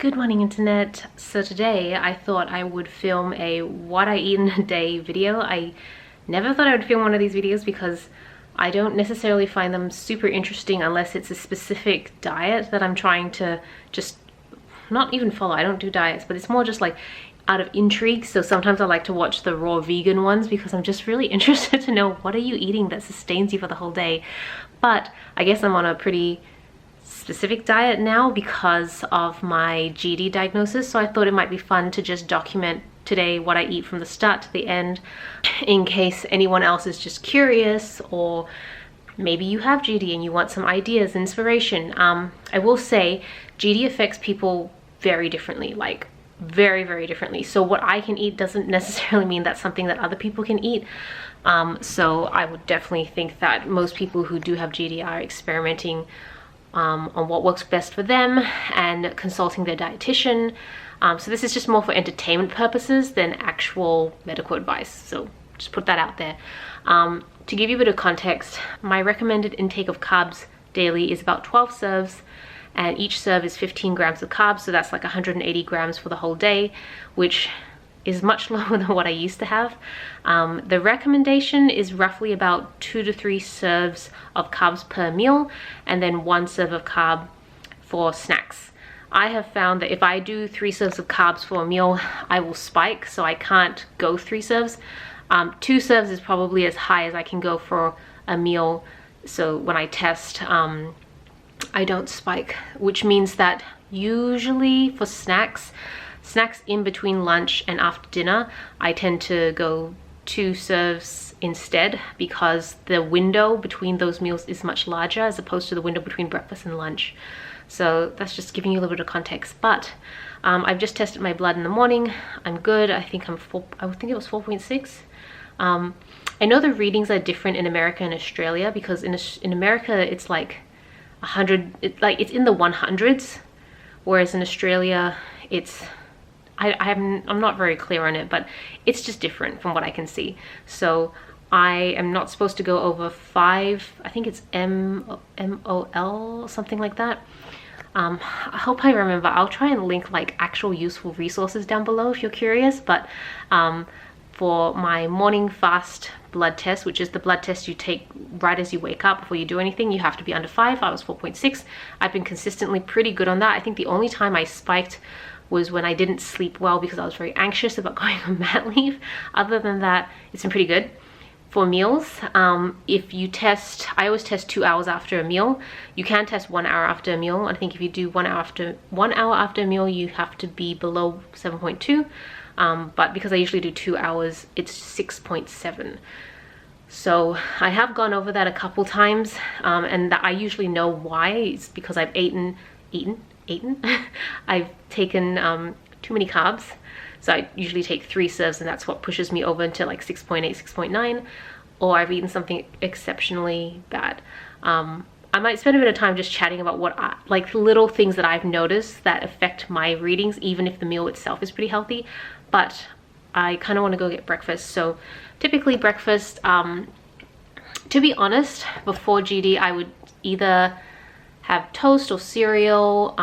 Good morning, internet. So today I thought I would film a what I eat in a day video. I never thought I would film one of these videos because I don't necessarily find them super interesting unless it's a specific diet that I'm trying to just not even follow. I don't do diets, but it's more just like out of intrigue. So sometimes I like to watch the raw vegan ones because I'm just really interested to know what are you eating that sustains you for the whole day. But I guess I'm on a pretty specific diet now because of my GD diagnosis, so I thought it might be fun to just document today what I eat from the start to the end in case anyone else is just curious, or maybe you have GD and you want some ideas, inspiration. I will say GD affects people very differently, like very differently. So what I can eat doesn't necessarily mean that's something that other people can eat. So I would definitely think that most people who do have GD are experimenting on what works best for them and consulting their dietitian. So this is just more for entertainment purposes than actual medical advice. So just put that out there. To give you a bit of context, my recommended intake of carbs daily is about 12 serves, and each serve is 15 grams of carbs. So that's like 180 grams for the whole day, which is much lower than what I used to have. The recommendation is roughly about 2 to 3 serves of carbs per meal, and then 1 serve of carb for snacks. I have found that if I do 3 serves of carbs for a meal, I will spike, so I can't go 3 serves. 2 serves is probably as high as I can go for a meal. So when I test, I don't spike, which means that usually for snacks in between lunch and after dinner, I tend to go 2 serves instead, because the window between those meals is much larger as opposed to the window between breakfast and lunch. So that's just giving you a little bit of context. But I've just tested my blood in the morning. I'm good. I think I think it was 4.6. I know the readings are different in America and Australia, because in America it's like 100, it's in the 100s, whereas in Australia it's I'm not very clear on it, but it's just different from what I can see. So I am not supposed to go over 5, I think it's MOL, something like that. I hope I remember. I'll try and link like actual useful resources down below if you're curious. But for my morning fast blood test, which is the blood test you take right as you wake up before you do anything, you have to be under 5. I was 4.6. I've been consistently pretty good on that. I think the only time I spiked was when I didn't sleep well because I was very anxious about going on mat leave. Other than that, it's been pretty good. For meals, if you test, I always test 2 hours after a meal. You can test 1 hour after a meal. I think if you do 1 hour after a meal, you have to be below 7.2. But because I usually do 2 hours, it's 6.7. So I have gone over that a couple times, and that I usually know why. It's because I've eaten. I've taken too many carbs. So I usually take 3 serves, and that's what pushes me over into like 6.8, 6.9, or I've eaten something exceptionally bad. I might spend a bit of time just chatting about like little things that I've noticed that affect my readings, even if the meal itself is pretty healthy. But I kind of want to go get breakfast. So typically breakfast, to be honest, before GD, I would either have toast or cereal.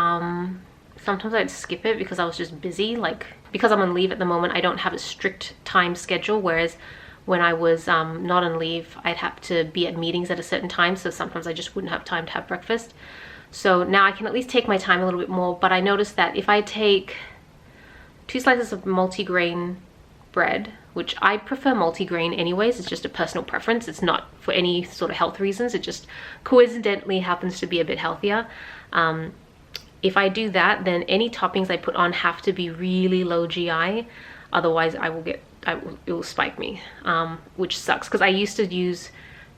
Sometimes I'd skip it because I was just busy. Like, because I'm on leave at the moment, I don't have a strict time schedule, whereas when I was not on leave, I'd have to be at meetings at a certain time, so sometimes I just wouldn't have time to have breakfast. So now I can at least take my time a little bit more, but I noticed that if I take 2 slices of multigrain bread, which I prefer multigrain anyways, it's just a personal preference, it's not for any sort of health reasons, it just coincidentally happens to be a bit healthier. If I do that, then any toppings I put on have to be really low GI, otherwise it will spike me, which sucks, because I used to use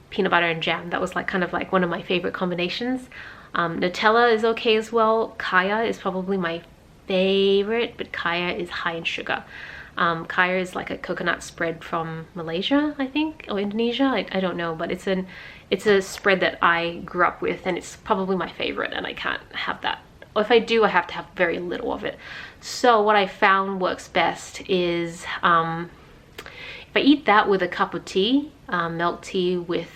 peanut butter and jam. That was like kind of like one of my favorite combinations. Nutella is okay as well. Kaya is probably my favorite, but Kaya is high in sugar. Kaya is like a coconut spread from Malaysia, I think, or Indonesia. I don't know, but it's a spread that I grew up with, and it's probably my favorite, and I can't have that. Or if I do, I have to have very little of it. So what I found works best is if I eat that with a cup of tea, milk tea with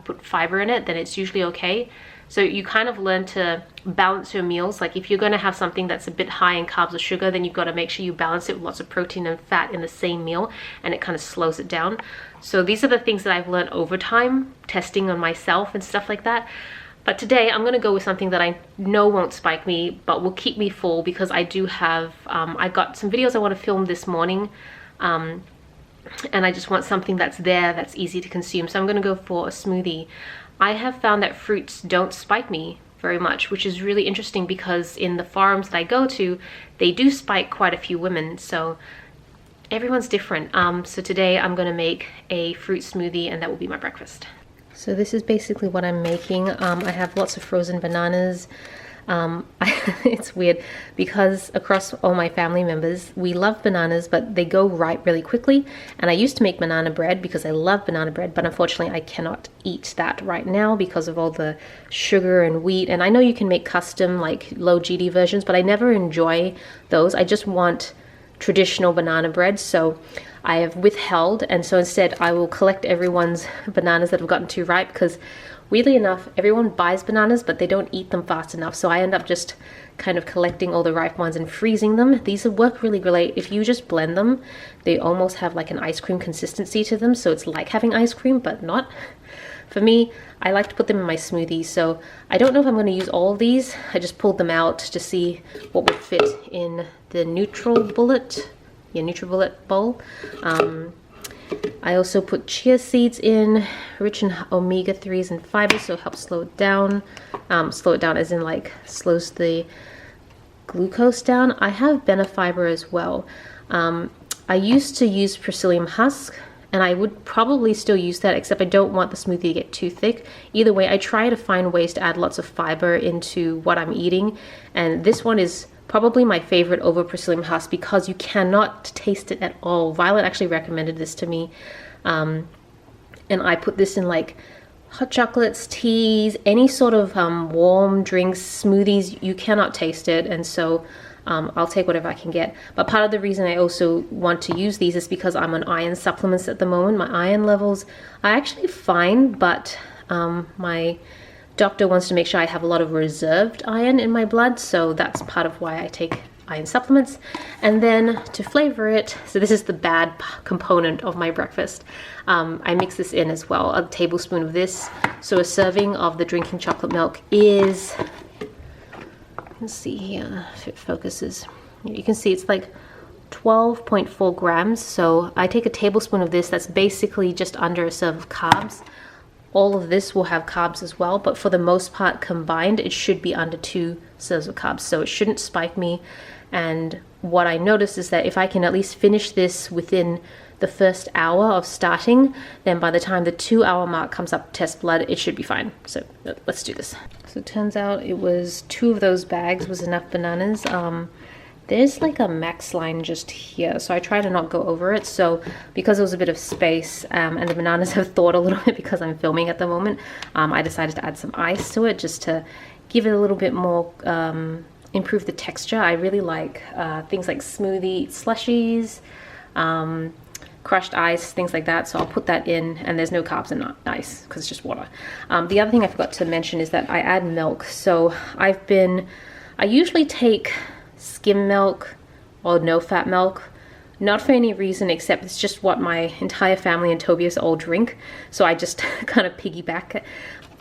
put fiber in it, then it's usually okay. So you kind of learn to balance your meals. Like if you're going to have something that's a bit high in carbs or sugar, then you've got to make sure you balance it with lots of protein and fat in the same meal, and it kind of slows it down. So these are the things that I've learned over time, testing on myself and stuff like that. But today I'm going to go with something that I know won't spike me, but will keep me full, because I do have, I got some videos I want to film this morning, and I just want something that's there, that's easy to consume. So I'm going to go for a smoothie. I have found that fruits don't spike me very much, which is really interesting, because in the forums that I go to, they do spike quite a few women. So everyone's different. So today I'm going to make a fruit smoothie, and that will be my breakfast. So this is basically what I'm making. I have lots of frozen bananas. It's weird because across all my family members, we love bananas, but they go ripe really quickly. And I used to make banana bread because I love banana bread, but unfortunately I cannot eat that right now because of all the sugar and wheat. And I know you can make custom like low GD versions, but I never enjoy those. I just want traditional banana bread. So I have withheld, and so instead I will collect everyone's bananas that have gotten too ripe, because weirdly enough, everyone buys bananas, but they don't eat them fast enough. So I end up just kind of collecting all the ripe ones and freezing them. These work really great. If you just blend them, they almost have like an ice cream consistency to them. So it's like having ice cream, but not. For me, I like to put them in my smoothies. So I don't know if I'm going to use all of these. I just pulled them out to see what would fit in the NutriBullet bowl. I also put chia seeds in, rich in omega-3s and fiber, so it helps slow it down. Slow it down as in like slows the glucose down. I have Benefiber as well. I used to use psyllium husk, and I would probably still use that, except I don't want the smoothie to get too thick. Either way, I try to find ways to add lots of fiber into what I'm eating, and this one is probably my favorite over psyllium husk because you cannot taste it at all. Violet actually recommended this to me, and I put this in like hot chocolates, teas, any sort of warm drinks, smoothies. You cannot taste it, and so I'll take whatever I can get. But part of the reason I also want to use these is because I'm on iron supplements at the moment. My iron levels are actually fine, but my doctor wants to make sure I have a lot of reserved iron in my blood, so that's part of why I take iron supplements. And then to flavor it, so this is the bad component of my breakfast, I mix this in as well, a tablespoon of this. So a serving of the drinking chocolate milk is, let's see here if it focuses, you can see it's like 12.4 grams. So I take a tablespoon of this, that's basically just under a serve of carbs. All of this will have carbs as well, but for the most part combined, it should be under 2 serves of carbs, so it shouldn't spike me. And what I noticed is that if I can at least finish this within the first hour of starting, then by the time the 2-hour mark comes up to test blood, it should be fine. So let's do this. So it turns out it was 2 of those bags was enough bananas. There's like a max line just here, so I try to not go over it. So because there was a bit of space, and the bananas have thawed a little bit because I'm filming at the moment, I decided to add some ice to it just to give it a little bit more, improve the texture. I really like things like smoothie slushies, crushed ice, things like that. So I'll put that in, and there's no carbs in ice because it's just water. The other thing I forgot to mention is that I add milk. So I usually take skim milk or no fat milk, not for any reason except it's just what my entire family and Tobias all drink, so I just kind of piggyback.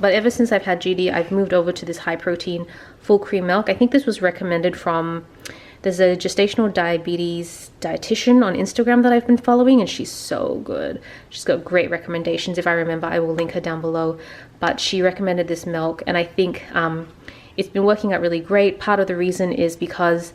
But ever since I've had GD, I've moved over to this high protein full cream milk. I think this was recommended from, there's a gestational diabetes dietitian on Instagram that I've been following, and she's so good. She's got great recommendations. If I remember, I will link her down below, but she recommended this milk, and I think it's been working out really great. Part of the reason is because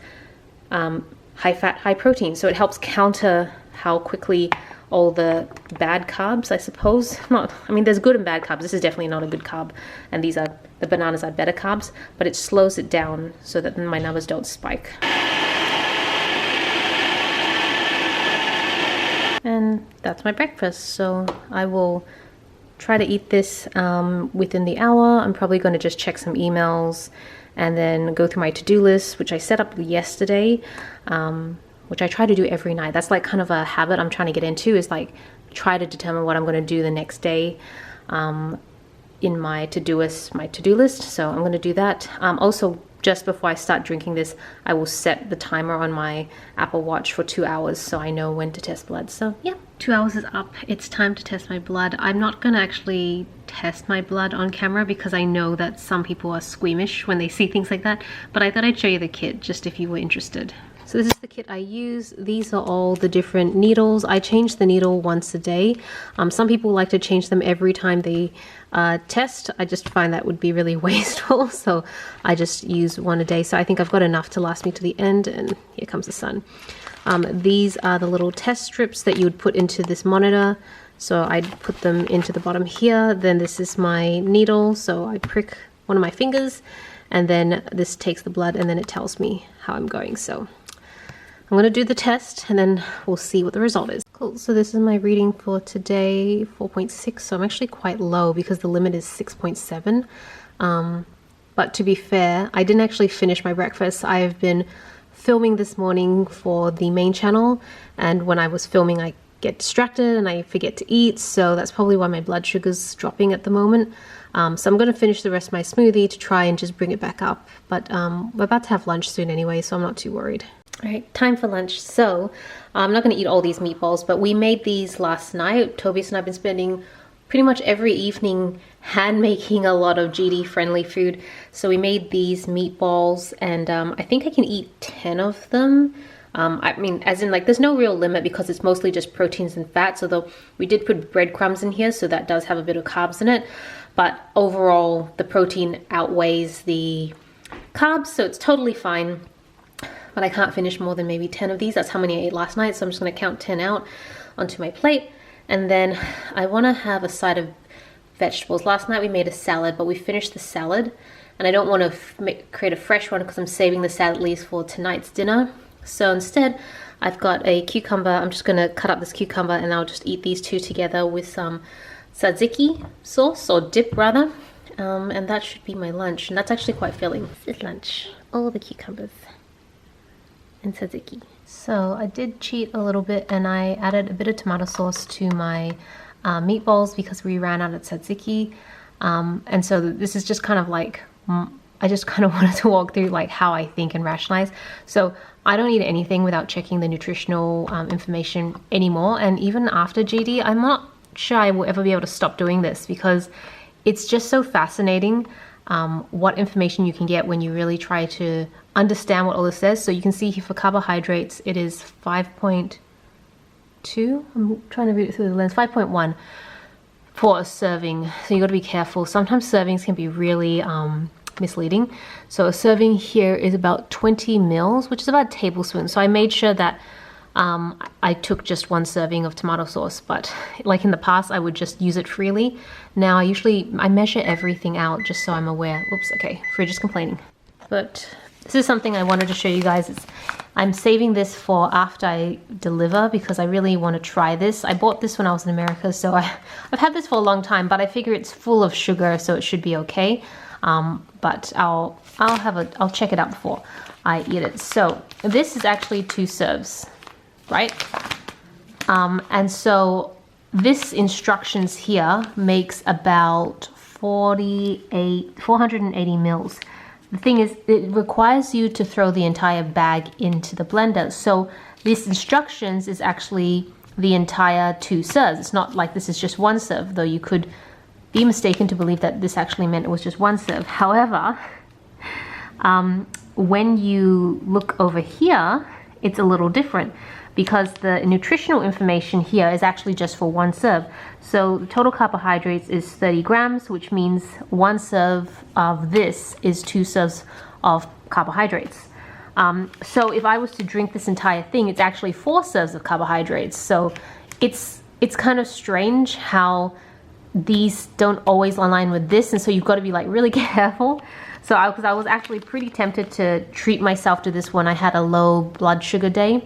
high fat, high protein, so it helps counter how quickly all the bad carbs, I suppose. I mean, there's good and bad carbs. This is definitely not a good carb, and the bananas are better carbs, but it slows it down so that my numbers don't spike. And that's my breakfast. So I will try to eat this within the hour. I'm probably going to just check some emails and then go through my to-do list, which I set up yesterday, which I try to do every night. That's like kind of a habit I'm trying to get into, is like try to determine what I'm going to do the next day. in my to-do list, so I'm going to do that. Also, just before I start drinking this, I will set the timer on my Apple Watch for 2 hours so I know when to test blood. So yeah, 2 hours is up. It's time to test my blood. I'm not gonna actually test my blood on camera because I know that some people are squeamish when they see things like that, but I thought I'd show you the kit just if you were interested. So this is the kit I use. These are all the different needles. I change the needle once a day. Some people like to change them every time they test. I just find that would be really wasteful, so I just use one a day. So I think I've got enough to last me to the end, and here comes the sun. These are the little test strips that you would put into this monitor. So I'd put them into the bottom here. Then this is my needle, so I prick one of my fingers, and then this takes the blood, and then it tells me how I'm going. So I'm going to do the test and then we'll see what the result is. Cool, so this is my reading for today, 4.6, so I'm actually quite low because the limit is 6.7. But to be fair, I didn't actually finish my breakfast. I have been filming this morning for the main channel, and when I was filming I get distracted and I forget to eat, so that's probably why my blood sugar's dropping at the moment. So I'm going to finish the rest of my smoothie to try and just bring it back up, but we're about to have lunch soon anyway, so I'm not too worried. All right, time for lunch. So I'm not going to eat all these meatballs, but we made these last night. Tobias and I've been spending pretty much every evening hand making a lot of GD friendly food. So we made these meatballs, and I think I can eat 10 of them. I mean, as in, like, there's no real limit because it's mostly just proteins and fats, although we did put breadcrumbs in here, so that does have a bit of carbs in it. But overall, the protein outweighs the carbs, so it's totally fine. But I can't finish more than maybe 10 of these. That's how many I ate last night, so I'm just going to count 10 out onto my plate. And then I want to have a side of vegetables. Last night we made a salad, but we finished the salad, and I don't want to create a fresh one because I'm saving the salad leaves for tonight's dinner. So instead, I've got a cucumber. I'm just going to cut up this cucumber, and I'll just eat these two together with some tzatziki sauce, or dip rather. And that should be my lunch, and that's actually quite filling. This is lunch. All the cucumbers and tzatziki. So I did cheat a little bit, and I added a bit of tomato sauce to my meatballs because we ran out of tzatziki. And so this is just kind of like, I just kind of wanted to walk through like how I think and rationalize. So I don't eat anything without checking the nutritional information anymore. And even after GD, I'm not sure I will ever be able to stop doing this because it's just so fascinating what information you can get when you really try to understand what all this says. So you can see here for carbohydrates, it is 5.2. I'm trying to read it through the lens. 5.1 for a serving. So you got to be careful. Sometimes servings can be really misleading. So a serving here is about 20 mils, which is about a tablespoon. So I made sure that I took just one serving of tomato sauce, but like in the past, I would just use it freely. Now I measure everything out just so I'm aware. Oops, okay, fridge is complaining. But this is something I wanted to show you guys. I'm saving this for after I deliver because I really want to try this. I bought this when I was in America, so I've had this for a long time, but I figure it's full of sugar, so it should be okay. But I'll check it out before I eat it. So this is actually 2 serves. Right? And so this instructions here makes about 480 mils. The thing is, it requires you to throw the entire bag into the blender. So this instructions is actually the entire 2 serves. It's not like this is just 1 serve, though you could be mistaken to believe that this actually meant it was just 1 serve. However, when you look over here, it's a little different, because the nutritional information here is actually just for 1 serve. So the total carbohydrates is 30 grams, which means 1 serve of this is 2 serves of carbohydrates. So if I was to drink this entire thing, it's actually 4 serves of carbohydrates. So it's kind of strange how these don't always align with this, and so you've got to be like really careful. So because I was actually pretty tempted to treat myself to this when I had a low blood sugar day.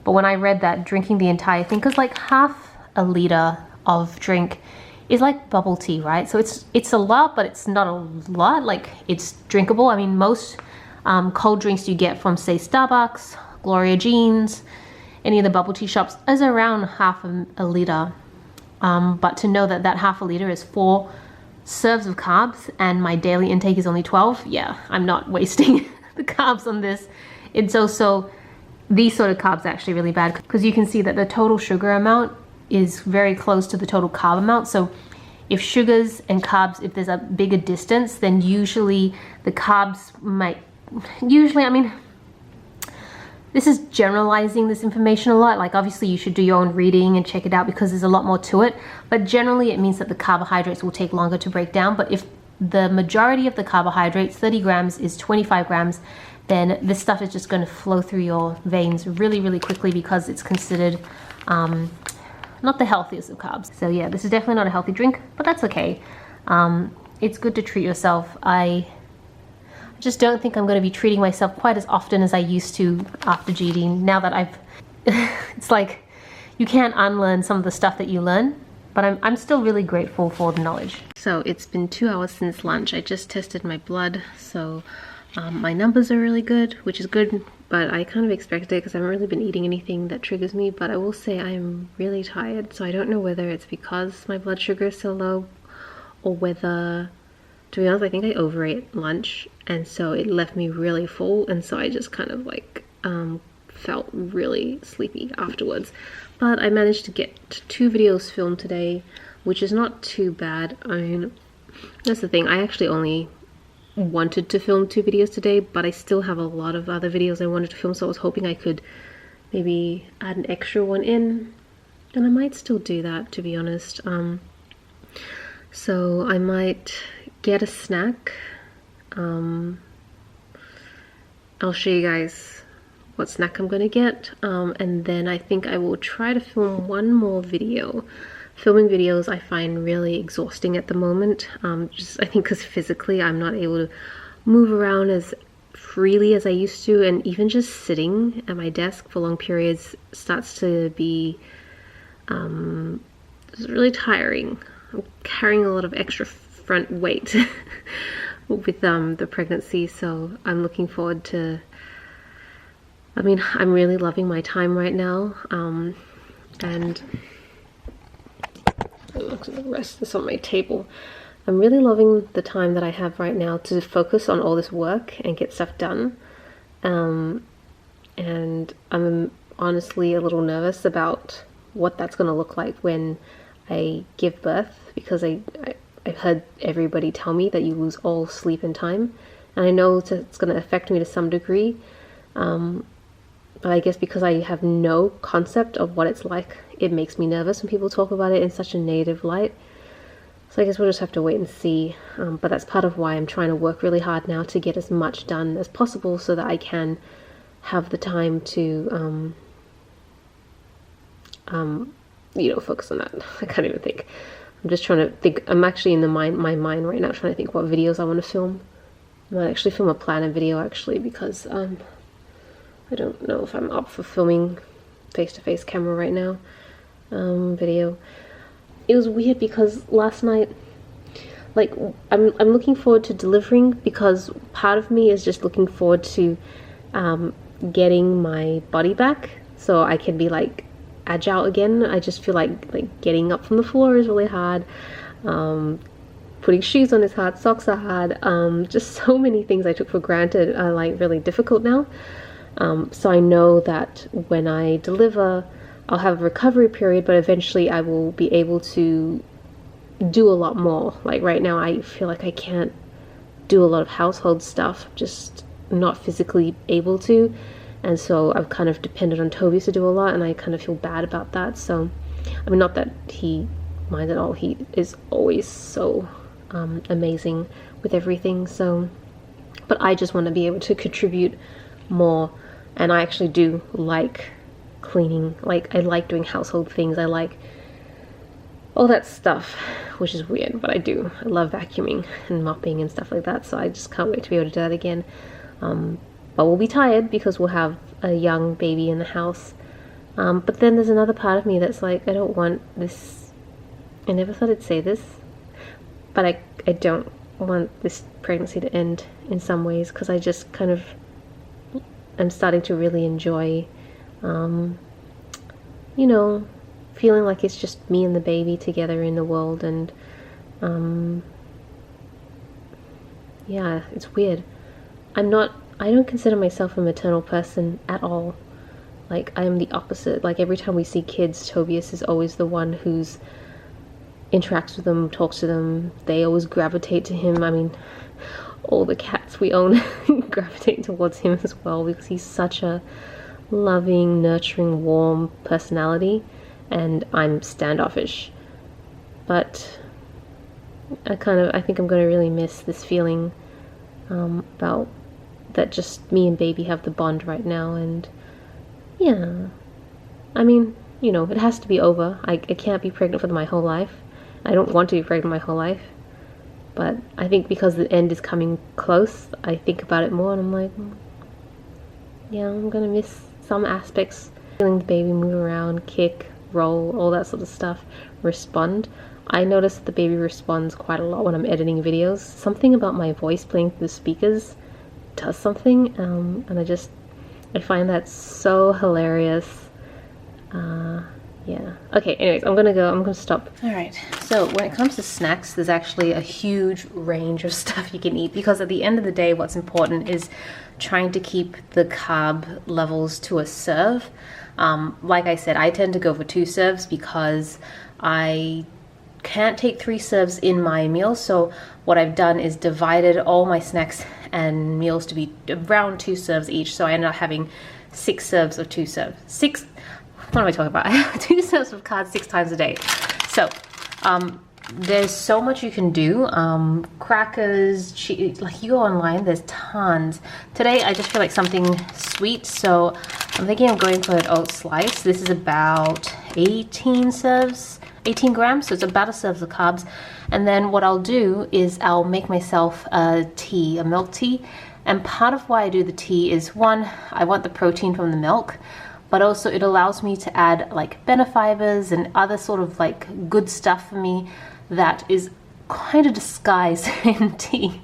But when I read that drinking the entire thing, because like half a liter of drink is like bubble tea, right? So it's a lot, but it's not a lot. Like, it's drinkable. I mean, most cold drinks you get from, say, Starbucks, Gloria Jeans, any of the bubble tea shops is around half a liter. But to know that that half a liter is 4 serves of carbs and my daily intake is only 12, yeah, I'm not wasting the carbs on this. It's also, these sort of carbs are actually really bad because you can see that the total sugar amount is very close to the total carb amount. So if sugars and carbs, if there's a bigger distance, then usually the carbs might, I mean, this is generalizing this information a lot. Like obviously you should do your own reading and check it out because there's a lot more to it. But generally it means that the carbohydrates will take longer to break down. But if the majority of the carbohydrates, 30 grams is 25 grams, then this stuff is just going to flow through your veins really, really quickly because it's considered not the healthiest of carbs. So yeah, this is definitely not a healthy drink, but that's okay. It's good to treat yourself. I just don't think I'm going to be treating myself quite as often as I used to after GD. Now that I've, it's like you can't unlearn some of the stuff that you learn, but I'm still really grateful for the knowledge. So it's been 2 hours since lunch. I just tested my blood, so my numbers are really good, which is good, but I kind of expected it because I haven't really been eating anything that triggers me. But I will say I'm really tired, so I don't know whether it's because my blood sugar is so low or whether, to be honest, I think I overate lunch and so it left me really full, and so I just kind of like felt really sleepy afterwards. But I managed to get 2 videos filmed today, which is not too bad. I mean, that's the thing, I actually only wanted to film 2 videos today, but I still have a lot of other videos I wanted to film, so I was hoping I could maybe add an extra one in, and I might still do that, to be honest. So I might get a snack. I'll show you guys what snack I'm gonna get, and then I think I will try to film one more video. Filming videos I find really exhausting at the moment, just I think because physically I'm not able to move around as freely as I used to, and even just sitting at my desk for long periods starts to be it's really tiring. I'm carrying a lot of extra front weight with the pregnancy, so I'm looking forward to, I mean, I'm really loving my time right now, and look at the rest of this on my table. I'm really loving the time that I have right now to focus on all this work and get stuff done. And I'm honestly a little nervous about what that's going to look like when I give birth, because I've heard everybody tell me that you lose all sleep and time, and I know it's going to affect me to some degree. But I guess because I have no concept of what it's like, it makes me nervous when people talk about it in such a negative light. So I guess we'll just have to wait and see. But that's part of why I'm trying to work really hard now to get as much done as possible so that I can have the time to, you know, focus on that. I can't even think. I'm just trying to think. I'm actually in my mind right now trying to think what videos I want to film. I might actually film a planner video actually, because I don't know if I'm up for filming face-to-face camera right now. Video. It was weird because last night, like, I'm looking forward to delivering, because part of me is just looking forward to getting my body back so I can be like agile again. I just feel like getting up from the floor is really hard. Putting shoes on is hard, socks are hard. Just so many things I took for granted are like really difficult now. So I know that when I deliver, I'll have a recovery period, but eventually I will be able to do a lot more. Like right now, I feel like I can't do a lot of household stuff, just not physically able to. And so I've kind of depended on Toby to do a lot, and I kind of feel bad about that. So, I mean, not that he minds at all. He is always so amazing with everything. So, but I just want to be able to contribute more. And I actually do like cleaning. Like, I like doing household things. I like all that stuff, which is weird, but I do. I love vacuuming and mopping and stuff like that. So I just can't wait to be able to do that again. But we'll be tired because we'll have a young baby in the house. But then there's another part of me that's like, I don't want this. I never thought I'd say this, but I don't want this pregnancy to end in some ways, because I just kind of, I'm starting to really enjoy, you know, feeling like it's just me and the baby together in the world, and yeah, it's weird. I don't consider myself a maternal person at all. Like, I am the opposite. Like, every time we see kids, Tobias is always the one who's interacts with them, talks to them. They always gravitate to him. I mean, all the cats we own gravitate towards him as well, because he's such a loving, nurturing, warm personality, and I'm standoffish. But I think I'm going to really miss this feeling about that just me and baby have the bond right now. And yeah, I mean, you know, it has to be over. I can't be pregnant for my whole life. I don't want to be pregnant my whole life. But I think because the end is coming close, I think about it more, and I'm like, yeah, I'm gonna miss some aspects. Feeling the baby move around, kick, roll, all that sort of stuff, respond. I notice that the baby responds quite a lot when I'm editing videos. Something about my voice playing through the speakers does something, and I find that so hilarious. Yeah. Okay, anyways, I'm gonna stop. Alright, so when it comes to snacks, there's actually a huge range of stuff you can eat, because at the end of the day, what's important is trying to keep the carb levels to a serve. Like I said, I tend to go for 2 serves because I can't take 3 serves in my meal. So what I've done is divided all my snacks and meals to be around 2 serves each. So I ended up having 6 serves of 2 serves. What am I talking about? I have 2 serves of carbs 6 times a day. So there's so much you can do. Crackers, cheese, like you go online, there's tons. Today I just feel like something sweet, so I'm thinking of going for an oat slice. This is about 18 grams, so it's about a serve of carbs. And then what I'll do is I'll make myself a tea, a milk tea. And part of why I do the tea is, one, I want the protein from the milk, but also it allows me to add like benefibers and other sort of like good stuff for me that is kind of disguised in tea.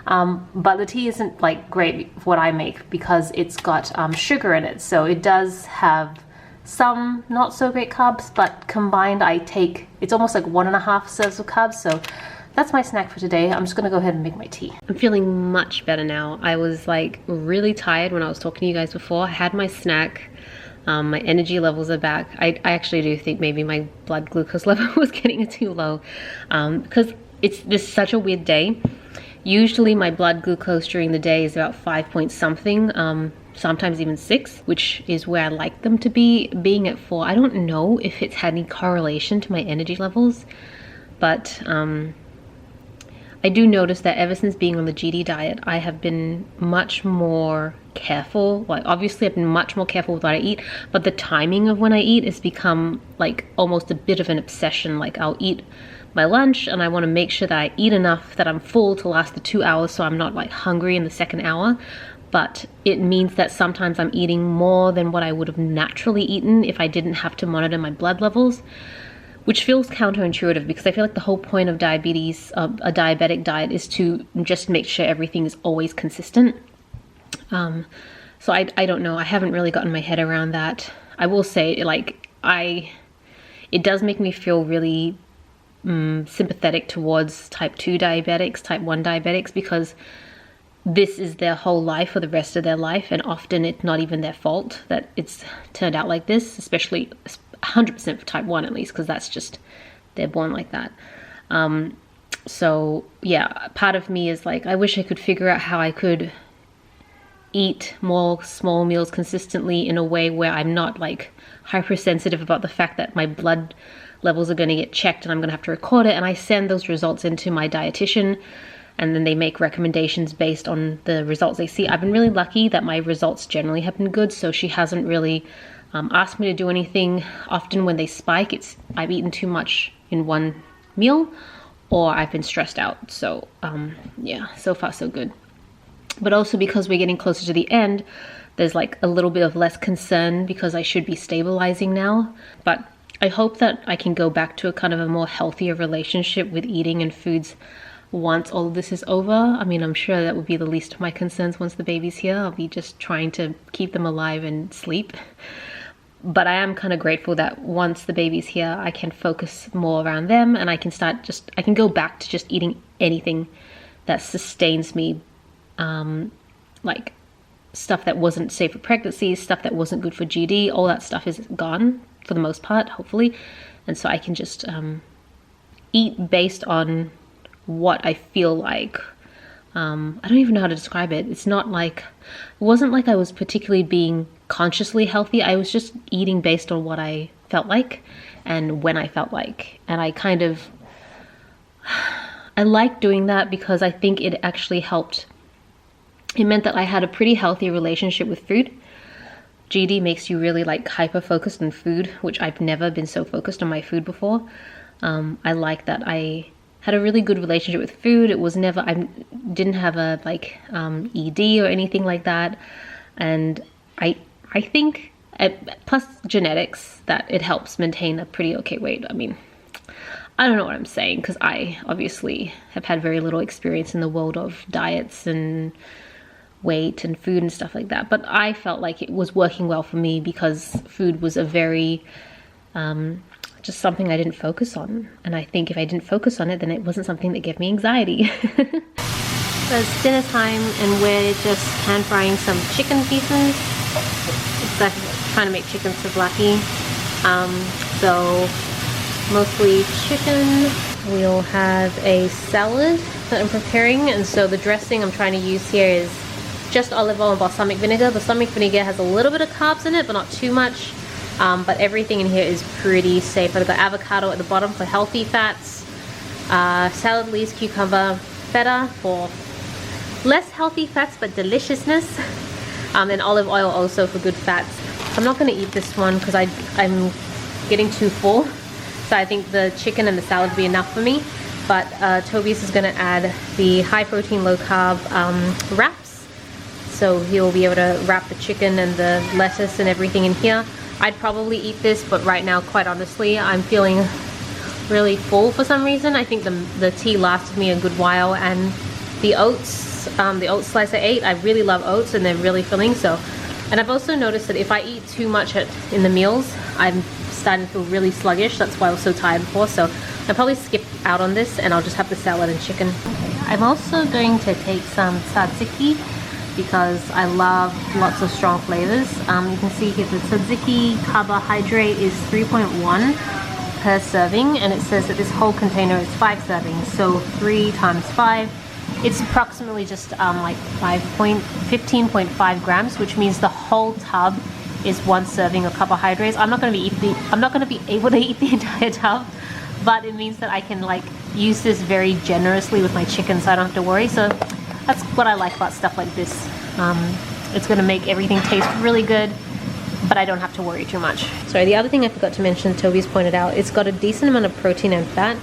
But the tea isn't like great for what I make because it's got sugar in it, so it does have some not so great carbs, but combined it's almost like 1.5 serves of carbs. So that's my snack for today. I'm just gonna go ahead and make my tea. I'm feeling much better now. I was like really tired when I was talking to you guys before. I had my snack. My energy levels are back. I actually do think maybe my blood glucose level was getting too low, because this is such a weird day. Usually my blood glucose during the day is about 5 point something, sometimes even 6, which is where I like them to be. Being at 4, I don't know if it's had any correlation to my energy levels, but I do notice that ever since being on the GD diet, I have been much more careful. Like, obviously I've been much more careful with what I eat, but the timing of when I eat has become like almost a bit of an obsession. Like, I'll eat my lunch and I want to make sure that I eat enough that I'm full to last the 2 hours, so I'm not like hungry in the second hour. But it means that sometimes I'm eating more than what I would have naturally eaten if I didn't have to monitor my blood levels, which feels counterintuitive because I feel like the whole point of diabetes, a diabetic diet, is to just make sure everything is always consistent. So I don't know. I haven't really gotten my head around that. I will say, like, it does make me feel really sympathetic towards type 2 diabetics, type 1 diabetics, because this is their whole life for the rest of their life, and often it's not even their fault that it's turned out like this, especially 100% for type 1 at least, because that's just, they're born like that. So yeah, part of me is like, I wish I could figure out how I could eat more small meals consistently in a way where I'm not like hypersensitive about the fact that my blood levels are going to get checked and I'm going to have to record it, and I send those results into my dietitian and then they make recommendations based on the results they see. I've been really lucky that my results generally have been good, so she hasn't really asked me to do anything. Often when they spike, it's I've eaten too much in one meal or I've been stressed out. So yeah, so far so good. But also because we're getting closer to the end, there's like a little bit of less concern because I should be stabilizing now. But I hope that I can go back to a kind of a more healthier relationship with eating and foods once all of this is over. I mean, I'm sure that would be the least of my concerns once the baby's here. I'll be just trying to keep them alive and sleep. But I am kind of grateful that once the baby's here, I can focus more around them and I can go back to just eating anything that sustains me, like stuff that wasn't safe for pregnancy, stuff that wasn't good for GD, all that stuff is gone for the most part, hopefully. And so I can just eat based on what I feel like. I don't even know how to describe it. It's not like, it wasn't like I was particularly being consciously healthy. I was just eating based on what I felt like and when I felt like. And I kind of, I like doing that because I think it actually helped. It meant that I had a pretty healthy relationship with food. GD makes you really like hyper focused on food, which I've never been so focused on my food before. I like that I had a really good relationship with food. It was never, I didn't have a like ED or anything like that. And I think, plus genetics, that it helps maintain a pretty okay weight. I mean, I don't know what I'm saying because I obviously have had very little experience in the world of diets and weight and food and stuff like that. But I felt like it was working well for me because food was a very, just something I didn't focus on. And I think if I didn't focus on it, then it wasn't something that gave me anxiety. So it's dinner time and we're just pan frying some chicken pieces. It's like trying to make chicken souvlaki. So mostly chicken. We'll have a salad that I'm preparing, and so the dressing I'm trying to use here is just olive oil and balsamic vinegar. Balsamic vinegar has a little bit of carbs in it, but not too much. But everything in here is pretty safe. I've got avocado at the bottom for healthy fats, salad leaves, cucumber, feta for less healthy fats but deliciousness, and olive oil also for good fats. I'm not going to eat this one because I'm getting too full, so I think the chicken and the salad will be enough for me. But Tobias is going to add the high protein, low carb wraps, so he'll be able to wrap the chicken and the lettuce and everything in here. I'd probably eat this, but right now, quite honestly, I'm feeling really full for some reason. I think the tea lasted me a good while, and the oat slice I ate, I really love oats and they're really filling. So, and I've also noticed that if I eat too much in the meals, I'm starting to feel really sluggish. That's why I was so tired before. So I'll probably skip out on this and I'll just have the salad and chicken. I'm also going to take some tzatziki because I love lots of strong flavors. You can see here the tzatziki carbohydrate is 3.1 per serving, and it says that this whole container is 5 servings, so 3 times 5. It's approximately just like 15.5 grams, which means the whole tub is 1 serving of carbohydrates. I'm not going to be able to eat the entire tub, but it means that I can like use this very generously with my chicken, so I don't have to worry. So that's what I like about stuff like this. It's going to make everything taste really good, but I don't have to worry too much. Sorry, the other thing I forgot to mention, Tobias pointed out, it's got a decent amount of protein and fat.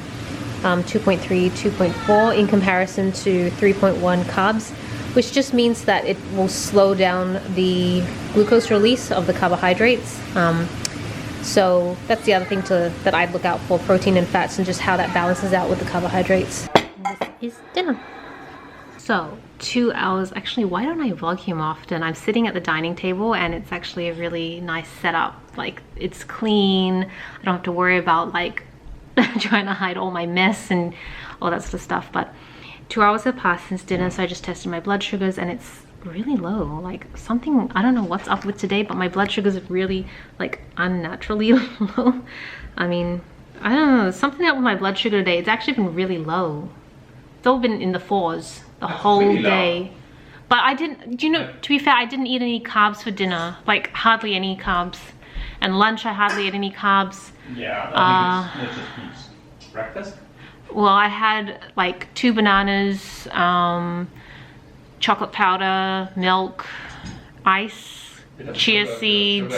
2.3, 2.4 in comparison to 3.1 carbs, which just means that it will slow down the glucose release of the carbohydrates. So that's the other thing that I'd look out for, protein and fats, and just how that balances out with the carbohydrates. This is dinner. So 2 hours, actually, why don't I vlog him often? I'm sitting at the dining table and it's actually a really nice setup. Like, it's clean, I don't have to worry about like trying to hide all my mess and all that sort of stuff. But 2 hours have passed since dinner, so I just tested my blood sugars and it's really low. Like something, I don't know what's up with today, but my blood sugars are really like unnaturally low. I mean, I don't know, something up with my blood sugar today. It's actually been really low. It's all been in the 4s the whole day. But I didn't, do you know, to be fair, I didn't eat any carbs for dinner, like hardly any carbs. And lunch, I hardly ate any carbs. Yeah, I think it's just breakfast. Well, I had like 2 bananas, chocolate powder, milk, ice, chia seeds.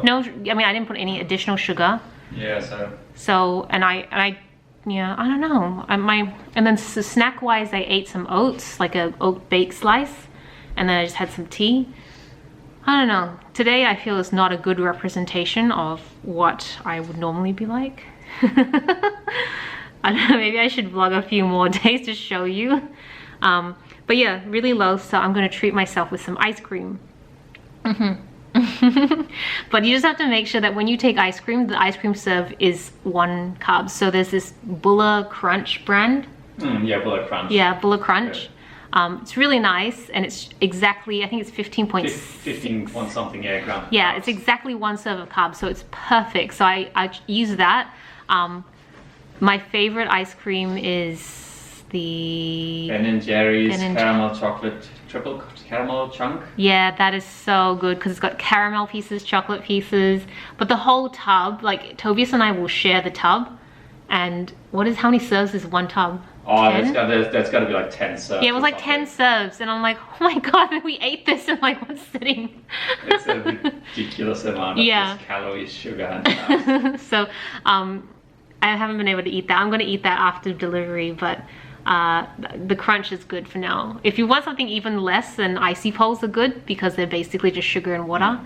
No, I mean, I didn't put any additional sugar. Yeah, So, yeah, I don't know. And then snack wise, I ate some oats, like a oat bake slice, and then I just had some tea. I don't know. Today I feel is not a good representation of what I would normally be like. I don't know, maybe I should vlog a few more days to show you. But yeah, really low, so I'm gonna treat myself with some ice cream. But you just have to make sure that when you take ice cream, the ice cream serve is 1 carb. So there's this Bulla Crunch brand. Yeah, bullet crunch. Yeah, bullet crunch. It's really nice, and it's exactly, I think it's 15.6. 15 point something, yeah, grams. Yeah, it's exactly 1 serve of carbs, so it's perfect. So I use that. My favorite ice cream is the Ben & Jerry's caramel chocolate triple caramel chunk. Yeah, that is so good because it's got caramel pieces, chocolate pieces, but the whole tub, like Tobias and I will share the tub. And how many serves is one tub? Oh, that's got to be like 10 serves. Yeah, it was like 10 serves, and I'm like, oh my god, we ate this in like one sitting. It's a ridiculous amount of just calories, sugar, and fat. So, I haven't been able to eat that. I'm going to eat that after delivery, but the crunch is good for now. If you want something even less, then icy poles are good because they're basically just sugar and water.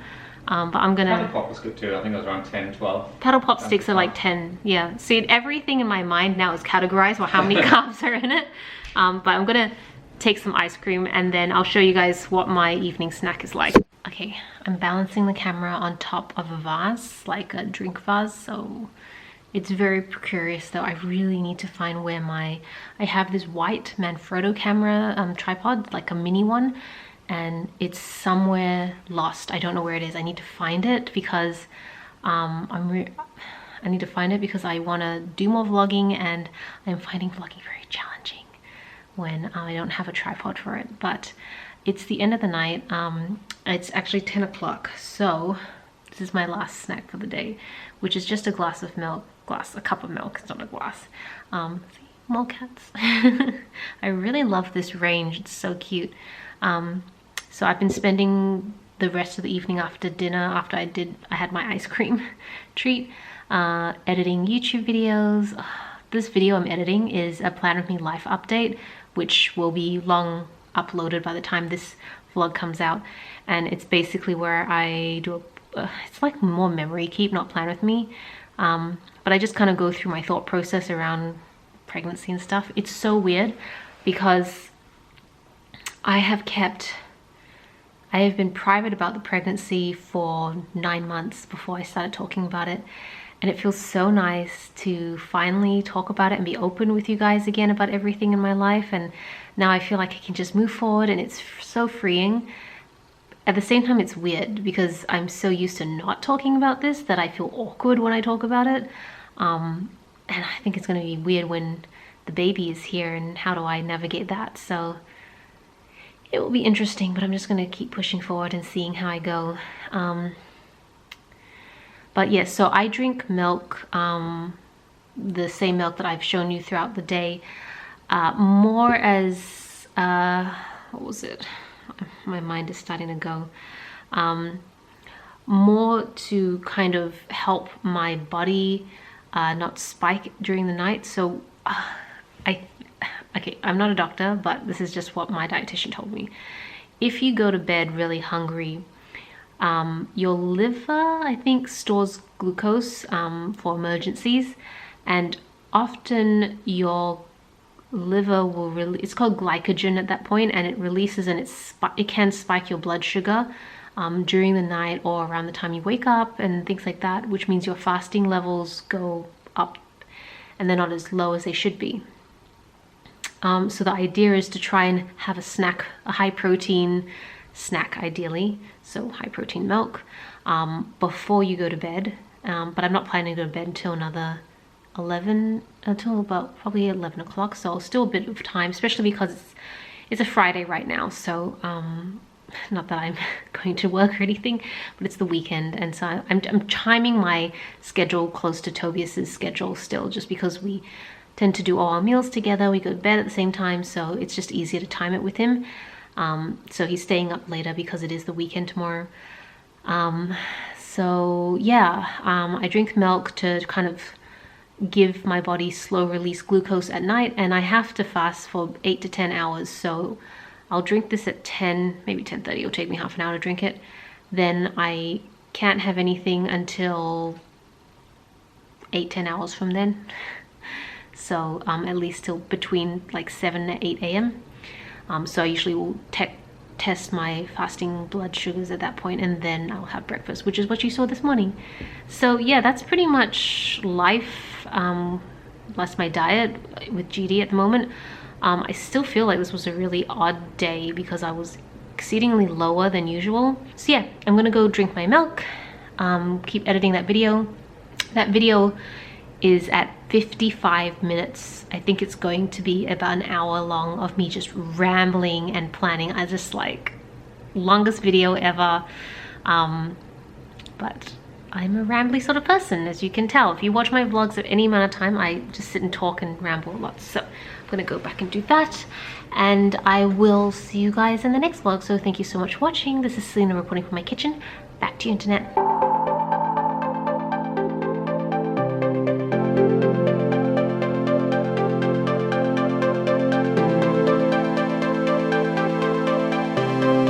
But I'm gonna... Paddle pop was good too. I think it was around 10, 12. Paddle pop sticks are like 10, yeah. See, everything in my mind now is categorized or how many carbs are in it. But I'm gonna take some ice cream and then I'll show you guys what my evening snack is like. Okay, I'm balancing the camera on top of a vase, like a drink vase, so it's very precarious though. I really need to find where I have this white Manfrotto camera tripod, like a mini one, and it's somewhere lost. I don't know where it is. I need to find it because I need to find it because I want to do more vlogging, and I'm finding vlogging very challenging when I don't have a tripod for it. But it's the end of the night. It's actually 10 o'clock, so this is my last snack for the day, which is just a glass of milk. A cup of milk, it's not a glass. See, more cats. I really love this range, it's so cute. So I've been spending the rest of the evening after dinner, after I had my ice cream treat, editing YouTube videos. This video I'm editing is a Plan With Me life update, which will be long uploaded by the time this vlog comes out. And it's basically where I do it's like more memory keep, not Plan With Me. But I just kind of go through my thought process around pregnancy and stuff. It's so weird because I have been private about the pregnancy for 9 months before I started talking about it. And it feels so nice to finally talk about it and be open with you guys again about everything in my life. And now I feel like I can just move forward, and it's so freeing. At the same time, it's weird because I'm so used to not talking about this that I feel awkward when I talk about it. And I think it's going to be weird when the baby is here, and how do I navigate that? So it will be interesting, but I'm just going to keep pushing forward and seeing how I go. But yes, so I drink milk, the same milk that I've shown you throughout the day, more as, what was it? My mind is starting to go. More to kind of help my body not spike during the night. So okay, I'm not a doctor, but this is just what my dietitian told me. If you go to bed really hungry, your liver, I think, stores glucose for emergencies, and often your liver will release, it's called glycogen at that point, and it releases, and it can spike your blood sugar during the night or around the time you wake up and things like that, which means your fasting levels go up and they're not as low as they should be. So the idea is to try and have a snack, a high protein snack ideally, so high protein milk, before you go to bed. But I'm not planning to go to bed until until about probably 11 o'clock, so still a bit of time, especially because it's a Friday right now. So not that I'm going to work or anything, but it's the weekend, and so I'm chiming my schedule close to Tobias's schedule still, just because we tend to do all our meals together, we go to bed at the same time, so it's just easier to time it with him. So he's staying up later because it is the weekend tomorrow. So yeah, I drink milk to kind of give my body slow release glucose at night, and I have to fast for 8 to 10 hours, so I'll drink this at 10, maybe 10:30. It'll take me half an hour to drink it. Then I can't have anything until 8-10 hours from then. So at least till between like 7 to 8 a.m. So I usually will test my fasting blood sugars at that point, and then I'll have breakfast, which is what you saw this morning. So yeah, that's pretty much life bless my diet with GD at the moment, I still feel like this was a really odd day because I was exceedingly lower than usual. So yeah, I'm gonna go drink my milk, keep editing that video. That video is at 55 minutes. I think it's going to be about an hour long of me just rambling and planning. I just like, longest video ever. But I'm a rambly sort of person, as you can tell. If you watch my vlogs at any amount of time, I just sit and talk and ramble a lot. So I'm gonna go back and do that, and I will see you guys in the next vlog. So thank you so much for watching. This is Selena reporting from my kitchen. Back to you, internet.